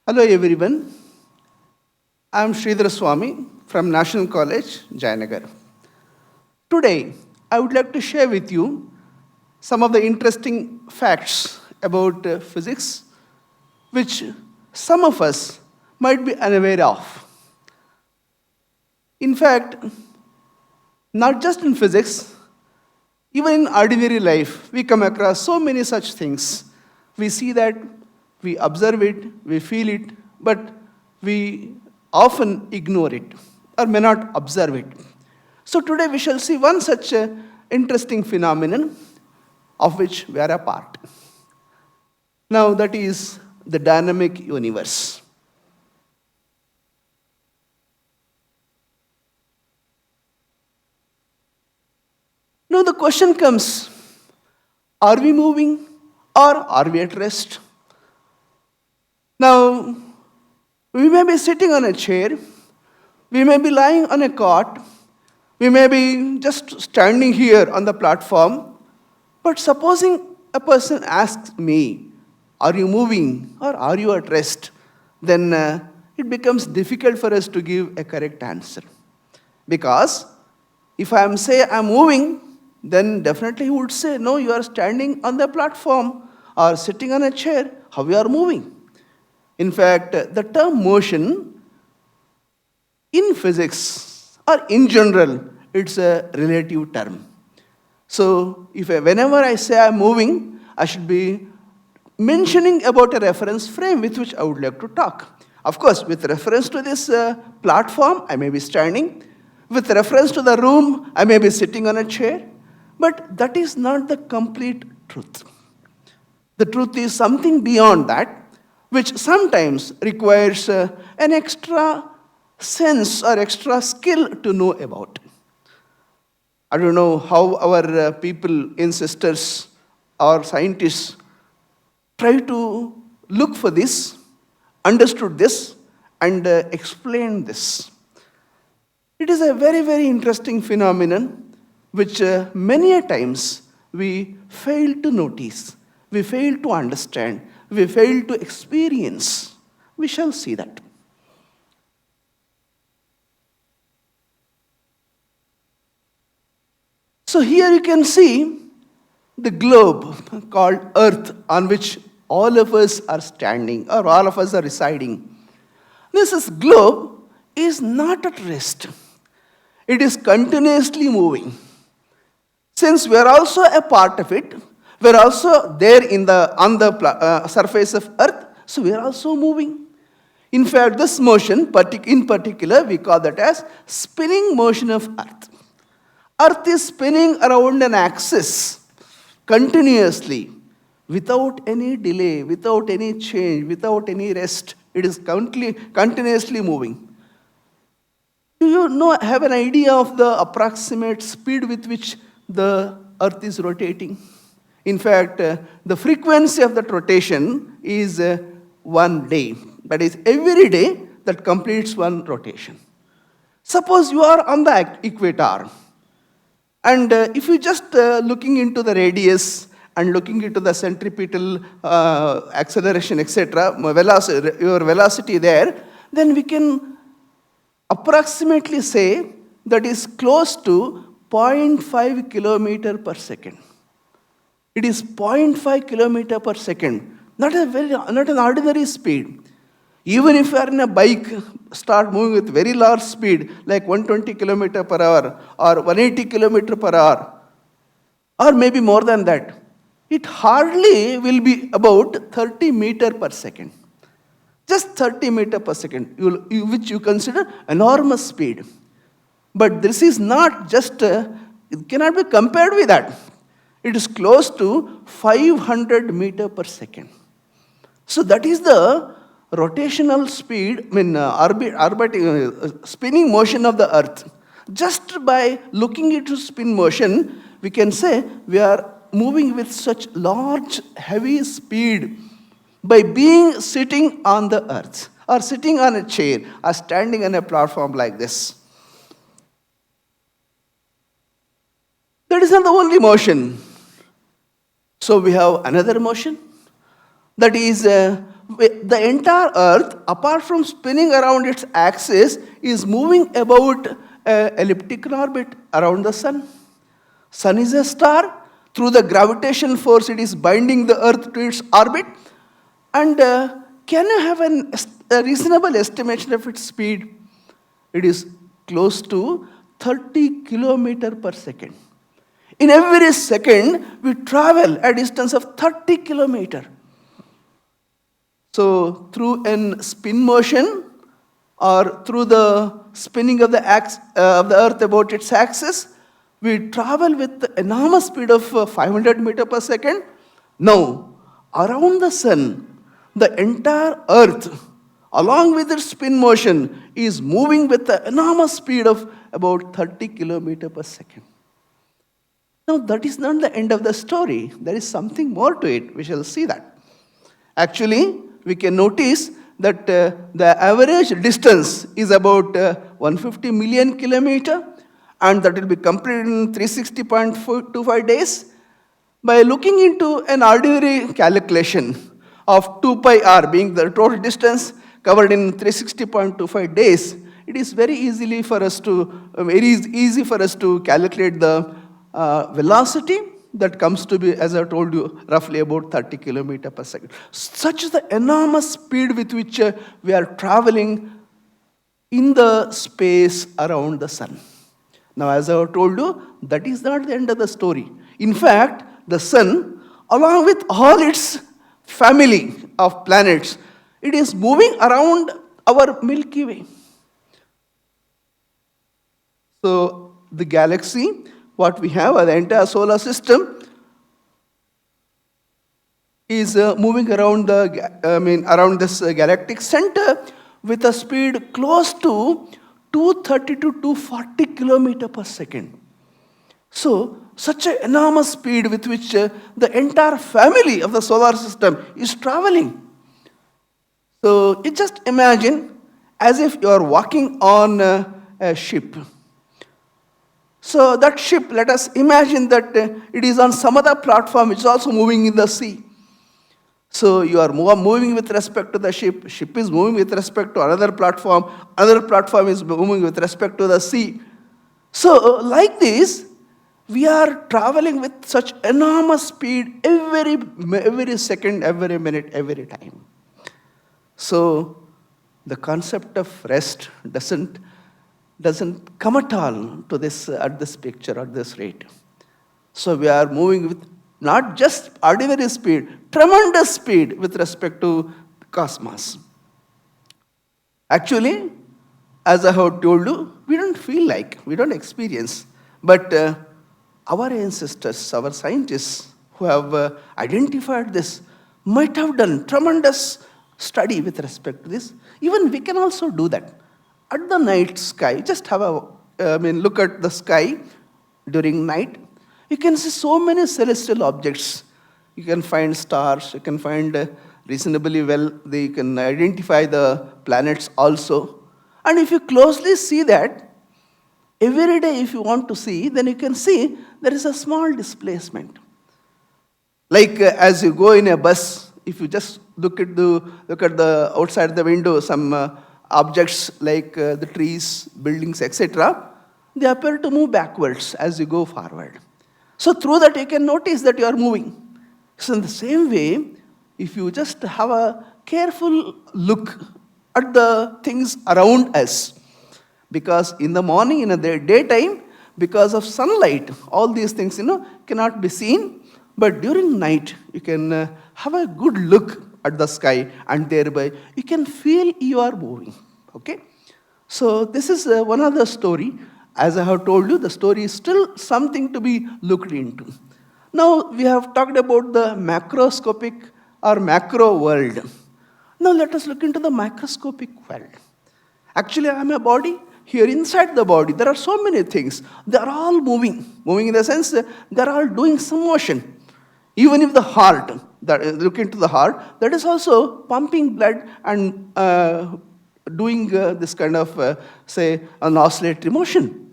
Hello everyone, I am Sridhar Swami from National College, Jayanagar. Today, I would like to share with you some of the interesting facts about physics which some of us might be unaware of. In fact, not just in physics, even in ordinary life, we come across so many such things. We see that, we observe it, we feel it, but we often ignore it or may not observe it. So today we shall see one such interesting phenomenon of which we are a part. Now that is the dynamic universe. Now the question comes, are we moving or are we at rest? Now, we may be sitting on a chair, we may be lying on a cot, we may be just standing here on the platform, but supposing a person asks me, are you moving or are you at rest? Then it becomes difficult for us to give a correct answer. Because if I am say I'm moving, then definitely he would say, no, you are standing on the platform or sitting on a chair, how you are moving? In fact, the term motion in physics or in general, it's a relative term. So whenever I say I'm moving, I should be mentioning about a reference frame with which I would like to talk. Of course, with reference to this platform, I may be standing. With reference to the room, I may be sitting on a chair. But that is not the complete truth. The truth is something beyond that, which sometimes requires an extra sense or extra skill to know about. I don't know how our people, ancestors or scientists try to look for this, understood this, and explain this. It is a very, very interesting phenomenon which many a times we fail to notice, we fail to understand, we fail to experience. We shall see that. So here you can see the globe called Earth on which all of us are standing or all of us are residing. This globe is not at rest. It is continuously moving. Since we are also a part of it, we are also there on the surface of Earth, so we are also moving. In fact, this motion, in particular, we call that as spinning motion of Earth. Earth is spinning around an axis continuously, without any delay, without any change, without any rest. It is continuously moving. Do you have an idea of the approximate speed with which the Earth is rotating? In fact, the frequency of that rotation is 1 day. That is, every day that completes one rotation. Suppose you are on the equator, and if you just looking into the radius and looking into the centripetal acceleration, etc., your velocity there, then we can approximately say that is close to 0.5 kilometer per second. It is 0.5 kilometer per second, not an ordinary speed. Even if you are in a bike, start moving with very large speed, like 120 kilometer per hour or 180 kilometer per hour, or maybe more than that, it hardly will be about 30 meter per second. Just 30 meter per second, which you consider enormous speed. But this is not just, it cannot be compared with that. It is close to 500 meter per second. So that is the rotational speed, spinning motion of the Earth. Just by looking into spin motion, we can say we are moving with such large, heavy speed by being sitting on the Earth, or sitting on a chair, or standing on a platform like this. That is not the only motion. So we have another motion, that is the entire Earth, apart from spinning around its axis, is moving about elliptical orbit around the sun. Sun is a star. Through the gravitation force, it is binding the Earth to its orbit. And can you have a reasonable estimation of its speed? It is close to 30 kilometer per second. In every second, we travel a distance of 30 kilometer. So through a spin motion or through the spinning of the Earth about its axis, we travel with the enormous speed of 500 meter per second. Now, around the sun, the entire Earth, along with its spin motion, is moving with the enormous speed of about 30 kilometer per second. Now, that is not the end of the story. There is something more to it. We shall see that. Actually, we can notice that the average distance is about 150 million kilometer, and that will be completed in 360.25 days. By looking into an ordinary calculation of 2 pi r being the total distance covered in 360.25 days, it is very easy for us to calculate the velocity that comes to be, as I told you, roughly about 30 kilometer per second. Such is the enormous speed with which we are traveling in the space around the sun. Now, as I have told you, that is not the end of the story. In fact, the sun, along with all its family of planets, it is moving around our Milky Way. So, the galaxy, what we have, the entire solar system, is moving around around this galactic center with a speed close to 230 to 240 kilometer per second. So, such an enormous speed with which the entire family of the solar system is traveling. So, you just imagine as if you are walking on a ship. So that ship, let us imagine that it is on some other platform which is also moving in the sea. So you are moving with respect to the ship. Ship is moving with respect to another platform is moving with respect to the sea. So like this, we are traveling with such enormous speed every second, every minute, every time. So the concept of rest doesn't come at all to this at this picture, at this rate. So we are moving with not just ordinary speed, tremendous speed with respect to cosmos. Actually, as I have told you, we don't feel like, we don't experience, but our ancestors, our scientists who have identified this might have done tremendous study with respect to this. Even we can also do that. At the night sky, just have look at the sky during night. You can see so many celestial objects. You can find stars, you can find reasonably well, you can identify the planets also. And if you closely see that, every day if you want to see, then you can see there is a small displacement. Like as you go in a bus, if you just look at the outside the window, some objects like the trees, buildings, etc., they appear to move backwards as you go forward. So through that you can notice that you are moving. So in the same way, if you just have a careful look at the things around us, because in the morning, in the daytime, because of sunlight, all these things cannot be seen, but during night you can have a good look at the sky, and thereby you can feel you are moving. Okay? So this is one other story. As I have told you, the story is still something to be looked into. Now we have talked about the macroscopic or macro world. Now let us look into the microscopic world. Actually, I am a body. Here inside the body, there are so many things. They are all moving. Moving in the sense they are all doing some motion. Even if the heart, look into the heart, that is also pumping blood and doing this kind of, say, an oscillatory motion.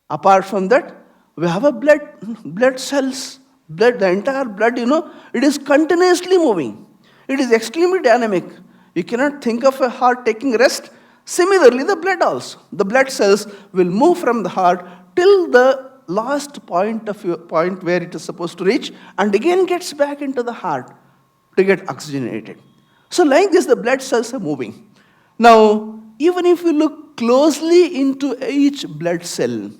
Apart from that, we have a blood cells, the entire blood, it is continuously moving. It is extremely dynamic. You cannot think of a heart taking rest. Similarly, the blood also. The blood cells will move from the heart till the last point where it is supposed to reach, and again gets back into the heart to get oxygenated. So like this, the blood cells are moving. Now, even if you look closely into each blood cell,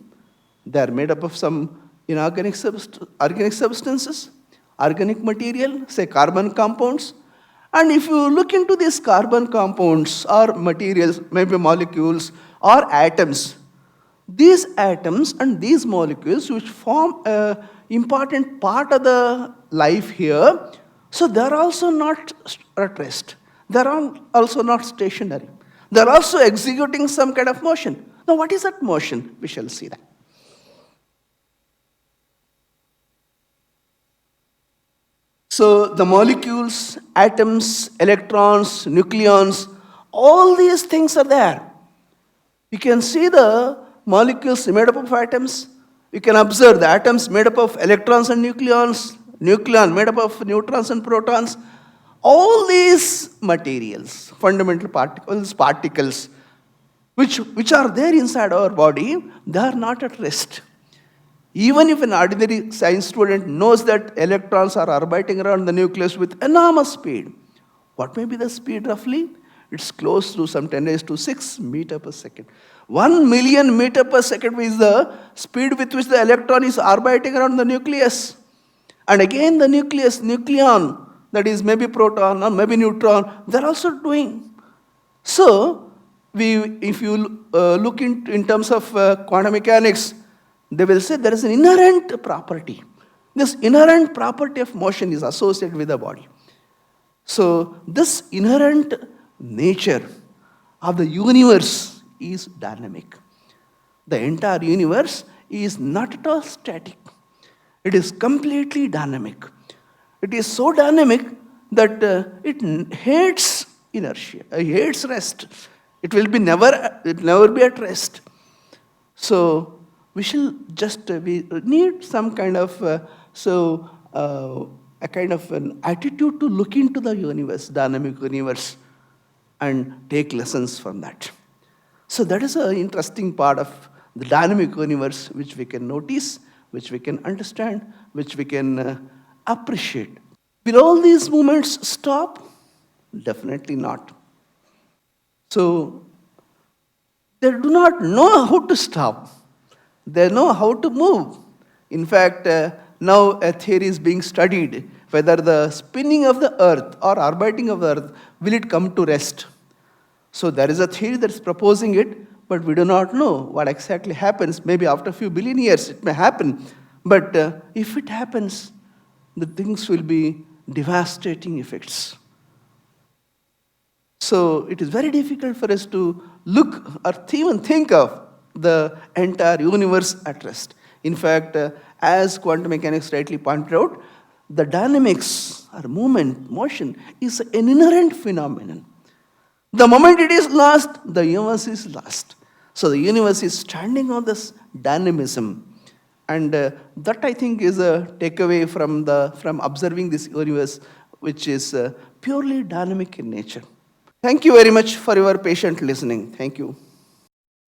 they are made up of some organic substances, organic material, say carbon compounds. And if you look into these carbon compounds or materials, maybe molecules or atoms, these atoms and these molecules which form an important part of the life here, so they are also not at rest. They are also not stationary. They are also executing some kind of motion. Now what is that motion? We shall see that. So the molecules, atoms, electrons, nucleons, all these things are there. You can see the molecules made up of atoms. You can observe the atoms made up of electrons and nucleons, nucleon made up of neutrons and protons. All these materials, fundamental particles, which are there inside our body, they are not at rest. Even if an ordinary science student knows that electrons are orbiting around the nucleus with enormous speed, what may be the speed roughly? It's close to some 10 raised to 6 meter per second. 1 million meter per second is the speed with which the electron is orbiting around the nucleus. And again the nucleus, nucleon, that is maybe proton or maybe neutron, they're also doing. So, if you look in terms of quantum mechanics, they will say there is an inherent property. This inherent property of motion is associated with the body. So, this inherent nature of the universe is dynamic. The entire universe is not at all static. It is completely dynamic. It is so dynamic that it hates inertia, it hates rest. It will never be at rest. So, we shall just we need some kind of a kind of an attitude to look into the universe, dynamic universe, and take lessons from that. So that is an interesting part of the dynamic universe which we can notice, which we can understand, which we can appreciate. Will all these movements stop? Definitely not. So they do not know how to stop. They know how to move. In fact, now a theory is being studied whether the spinning of the earth or orbiting of the earth, will it come to rest? So there is a theory that is proposing it, but we do not know what exactly happens. Maybe after a few billion years it may happen. But if it happens, the things will be devastating effects. So it is very difficult for us to look or even think of the entire universe at rest. In fact, as quantum mechanics rightly pointed out, the dynamics or movement, motion is an inherent phenomenon. The moment it is lost, the universe is lost. So the universe is standing on this dynamism. And that I think is a takeaway from observing this universe, which is purely dynamic in nature. Thank you very much for your patient listening. Thank you.